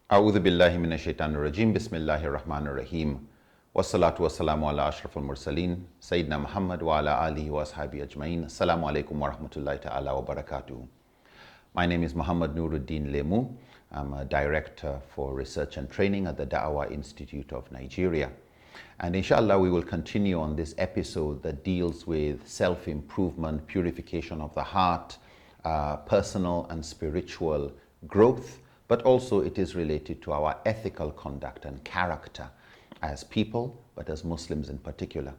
A'udhu billahi minash shaitanir rajim. Bismillahir rahmanir rahim. Wassalatu wassalamu ala ashrafil mursaleen. Sayyidina Muhammad wa ala alihi wa ashabihi ajma'in. Assalamu alaikum wa rahmatullahi ta'ala wa barakatuh. My name is Muhammad Nuruddin Lemu. I'm a director for research and training at the Da'wah Institute of Nigeria. And inshallah, we will continue on this episode that deals with self-improvement, purification of the heart, personal and spiritual growth, but also it is related to our ethical conduct and character as people, but as Muslims in particular.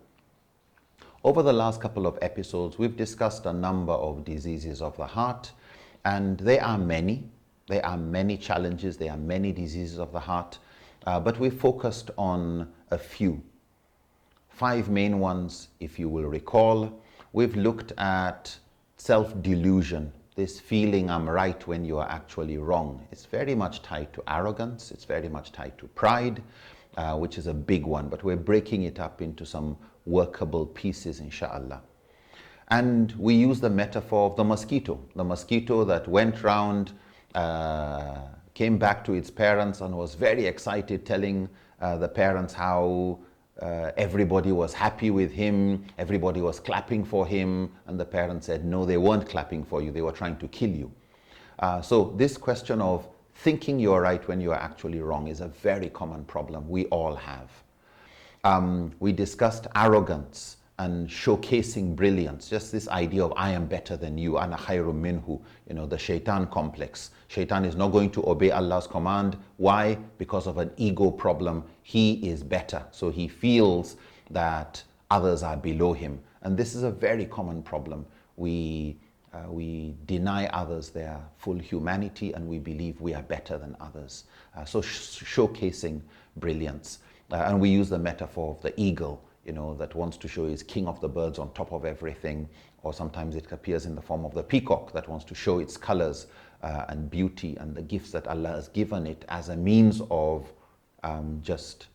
Over the last couple of episodes, we've discussed a number of diseases of the heart, and there are many. There are many challenges, there are many diseases of the heart, but we focused on a few. 5 main ones, if you will recall. We've looked at self-delusion, this feeling I'm right when you are actually wrong. It's very much tied to arrogance, it's very much tied to pride, which is a big one, but we're breaking it up into some workable pieces, inshallah. And we use the metaphor of the mosquito that went round, came back to its parents and was very excited, telling the parents how everybody was happy with him, everybody was clapping for him, and the parents said, no, they weren't clapping for you, they were trying to kill you. So this question of thinking you're right when you're actually wrong is a very common problem we all have. We discussed arrogance and showcasing brilliance, just this idea of I am better than you, ana khayrum minhu, the shaitan complex. Shaitan is not going to obey Allah's command. Why? Because of an ego problem. He is better, so he feels that others are below him. And this is a very common problem. We deny others their full humanity and we believe we are better than others. So showcasing brilliance. And we use the metaphor of the eagle, that wants to show he's king of the birds on top of everything, or sometimes it appears in the form of the peacock that wants to show its colors and beauty and the gifts that Allah has given it as a means of just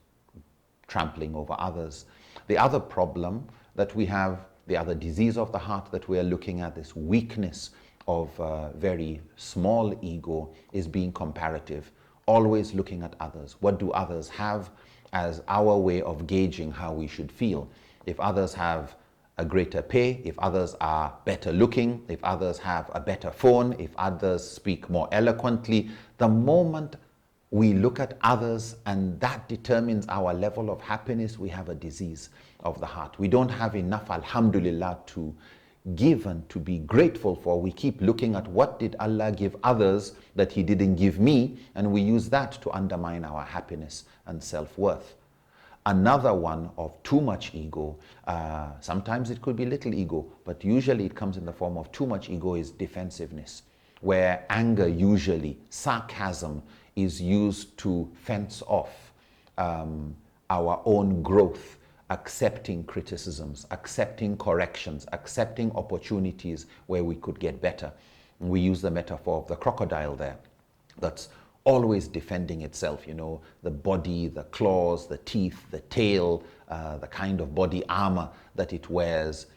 trampling over others. The other problem that we have, the other disease of the heart that we are looking at, this weakness of very small ego, is being comparative, always looking at others. What do others have? As our way of gauging how we should feel. If others have a greater pay, if others are better looking, if others have a better phone, if others speak more eloquently, the moment we look at others and that determines our level of happiness, we have a disease of the heart. We don't have enough, alhamdulillah, to give and to be grateful for. We keep looking at what did Allah give others that he didn't give me, and we use that to undermine our happiness and self-worth. Another one of too much ego, sometimes it could be little ego, but usually it comes in the form of too much ego, is defensiveness, where anger, usually sarcasm, is used to fence off our own growth, accepting criticisms, accepting corrections, accepting opportunities where we could get better. And we use the metaphor of the crocodile there, that's always defending itself, the body, the claws, the teeth, the tail, the kind of body armor that it wears.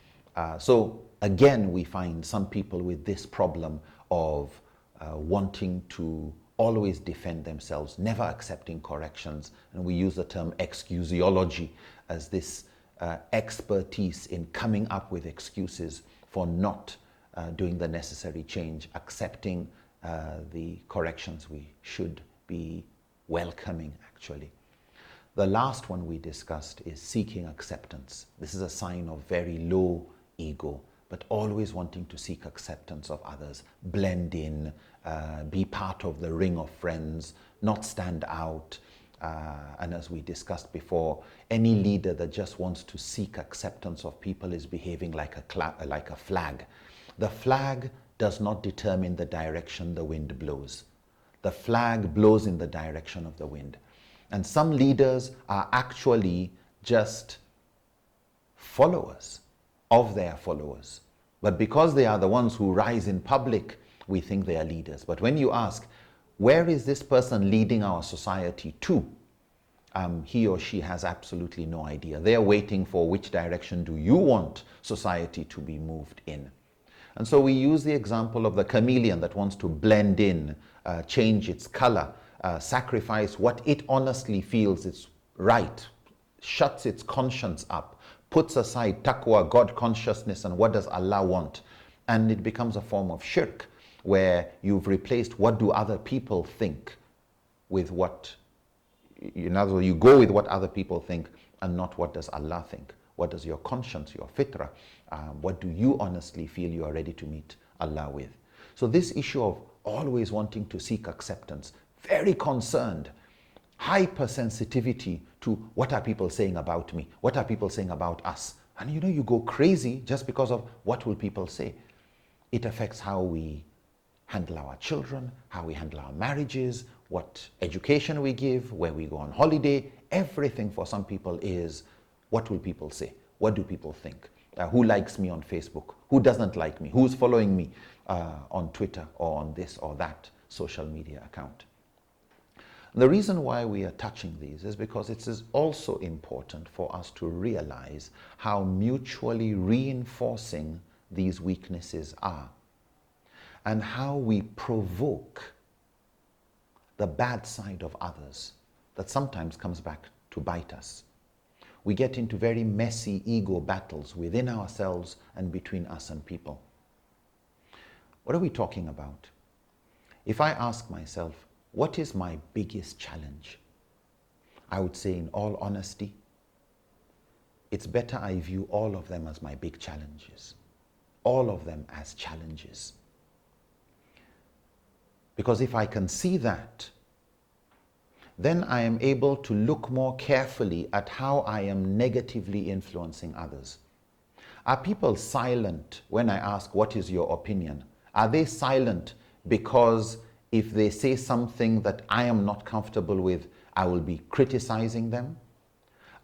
So again, we find some people with this problem of wanting to always defend themselves, never accepting corrections. And we use the term excusiology as this expertise in coming up with excuses for not doing the necessary change, accepting the corrections we should be welcoming, actually. The last one we discussed is seeking acceptance. This is a sign of very low ego, but always wanting to seek acceptance of others, blend in, be part of the ring of friends, not stand out. And as we discussed before, any leader that just wants to seek acceptance of people is behaving like a flag. The flag does not determine the direction the wind blows. The flag blows in the direction of the wind. And some leaders are actually just followers of their followers. But because they are the ones who rise in public, we think they are leaders. But when you ask, where is this person leading our society to? He or she has absolutely no idea. They are waiting for which direction do you want society to be moved in. And so we use the example of the chameleon that wants to blend in, change its color, sacrifice what it honestly feels is right, shuts its conscience up, puts aside taqwa, God consciousness, and what does Allah want. And it becomes a form of shirk, where you've replaced what do other people think with what, in other words, you go with what other people think and not what does Allah think. What does your conscience, your fitrah, what do you honestly feel you are ready to meet Allah with? So this issue of always wanting to seek acceptance, very concerned, hypersensitivity to what are people saying about me, what are people saying about us. And you go crazy just because of what will people say. It affects how we handle our children, how we handle our marriages, what education we give, where we go on holiday. Everything for some people is, what will people say? What do people think? Who likes me on Facebook? Who doesn't like me? Who's following me on Twitter or on this or that social media account? The reason why we are touching these is because it is also important for us to realize how mutually reinforcing these weaknesses are, and how we provoke the bad side of others that sometimes comes back to bite us. We get into very messy ego battles within ourselves and between us and people. What are we talking about? If I ask myself, what is my biggest challenge? I would say, in all honesty, it's better I view all of them as my big challenges. All of them as challenges. Because if I can see that, then I am able to look more carefully at how I am negatively influencing others. Are people silent when I ask, what is your opinion? Are they silent because if they say something that I am not comfortable with, I will be criticizing them?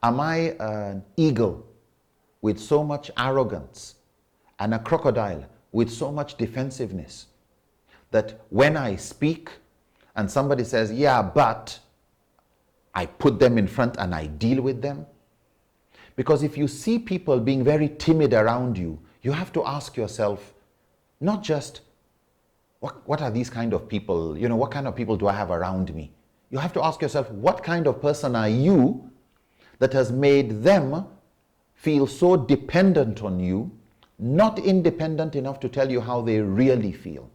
Am I an eagle with so much arrogance and a crocodile with so much defensiveness that when I speak and somebody says, yeah, but, I put them in front and I deal with them? Because if you see people being very timid around you, you have to ask yourself, not just, what are these kind of people? What kind of people do I have around me? You have to ask yourself, what kind of person are you that has made them feel so dependent on you, not independent enough to tell you how they really feel?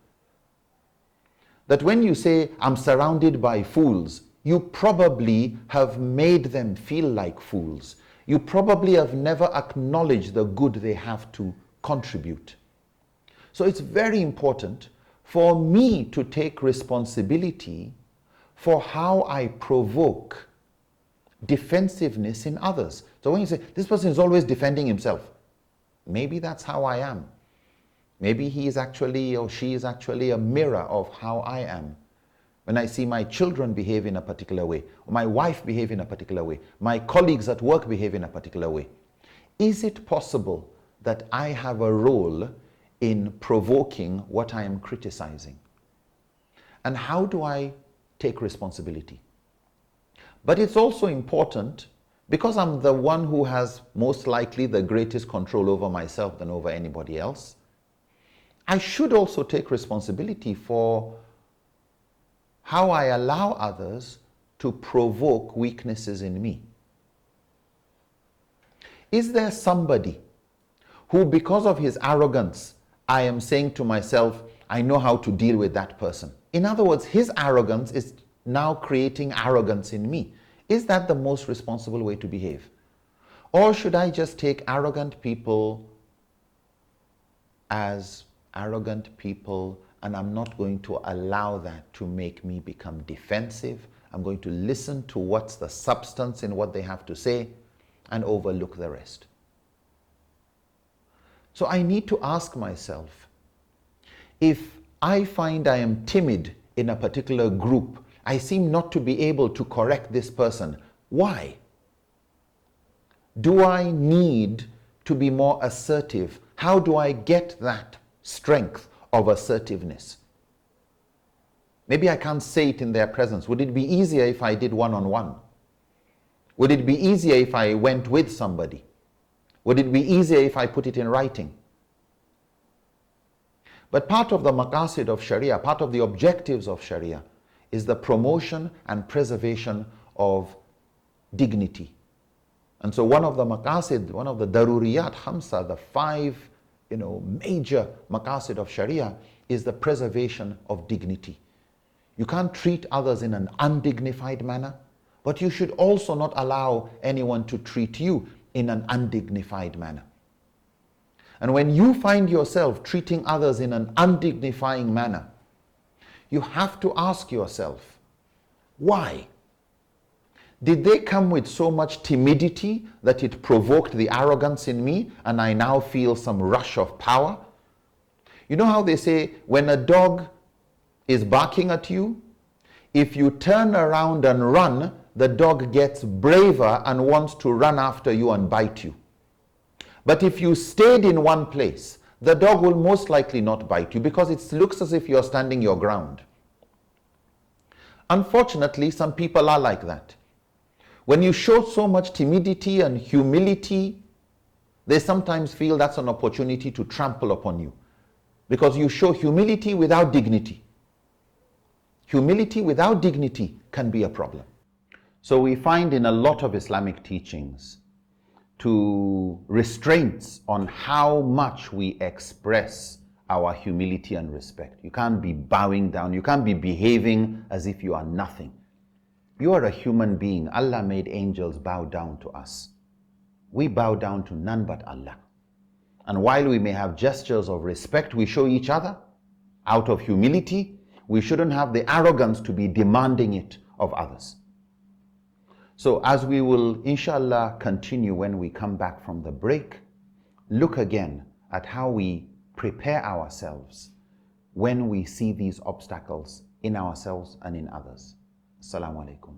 That when you say, I'm surrounded by fools, you probably have made them feel like fools. You probably have never acknowledged the good they have to contribute. So it's very important for me to take responsibility for how I provoke defensiveness in others. So when you say, this person is always defending himself, maybe that's how I am. Maybe he is actually, or she is actually, a mirror of how I am. When I see my children behave in a particular way, or my wife behave in a particular way, my colleagues at work behave in a particular way, is it possible that I have a role in provoking what I am criticizing? And how do I take responsibility? But it's also important, because I'm the one who has most likely the greatest control over myself than over anybody else, I should also take responsibility for how I allow others to provoke weaknesses in me. Is there somebody who, because of his arrogance, I am saying to myself, I know how to deal with that person? In other words, his arrogance is now creating arrogance in me. Is that the most responsible way to behave? Or should I just take arrogant people as arrogant people, and I'm not going to allow that to make me become defensive? I'm going to listen to what's the substance in what they have to say and overlook the rest. So I need to ask myself, if I find I am timid in a particular group, I seem not to be able to correct this person, why? Do I need to be more assertive? How do I get that strength of assertiveness? Maybe I can't say it in their presence. Would it be easier if I did one-on-one? Would it be easier if I went with somebody? Would it be easier if I put it in writing? But part of the maqasid of Sharia, part of the objectives of Sharia, is the promotion and preservation of dignity. And so one of the maqasid, one of the daruriyat khamsa, the 5 major maqasid of Sharia, is the preservation of dignity. You can't treat others in an undignified manner, but you should also not allow anyone to treat you in an undignified manner. And when you find yourself treating others in an undignifying manner, you have to ask yourself, why? Did they come with so much timidity that it provoked the arrogance in me and I now feel some rush of power? You know how they say when a dog is barking at you, if you turn around and run, the dog gets braver and wants to run after you and bite you. But if you stayed in one place, the dog will most likely not bite you because it looks as if you're standing your ground. Unfortunately, some people are like that. When you show so much timidity and humility, they sometimes feel that's an opportunity to trample upon you because you show humility without dignity. Humility without dignity can be a problem. So we find in a lot of Islamic teachings to restraints on how much we express our humility and respect. You can't be bowing down. You can't be behaving as if you are nothing. You are a human being. Allah made angels bow down to us. We bow down to none but Allah. And while we may have gestures of respect we show each other out of humility, we shouldn't have the arrogance to be demanding it of others. So as we will inshallah continue when we come back from the break, look again at how we prepare ourselves when we see these obstacles in ourselves and in others. Assalamu alaikum.